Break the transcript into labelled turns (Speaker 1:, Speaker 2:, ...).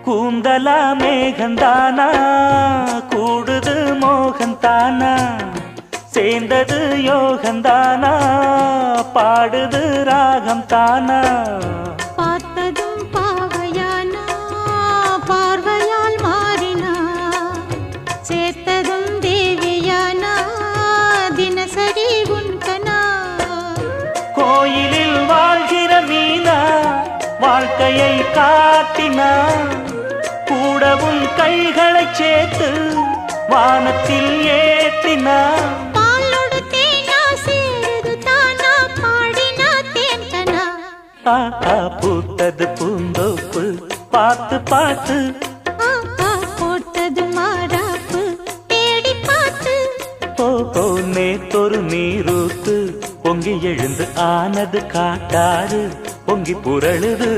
Speaker 1: கூந்தலா மேகந்தானா கூடுது மோகந்தானா சேர்ந்தது யோகந்தானா பாடுது ராகம் தானா
Speaker 2: பார்த்ததும் பாவையானா பார்வையால் மாறினா சேர்த்ததும் தேவியானா தினசரி உன்கனா
Speaker 1: கோயிலில் வாழ்கிற மீனா வாழ்க்கையை காட்டினா கூடவும் கைகளை சேர்த்து வானத்தில் ஏற்றினா பூத்தது பூந்தோப்பு பார்த்து பார்த்து
Speaker 2: போட்டது மாறாப்பு தேடி பார்த்து
Speaker 1: ஓ நேத்தொரு நீரூத்து பொங்கி எழுந்து ஆனது காட்டாறு பொங்கி புரளுது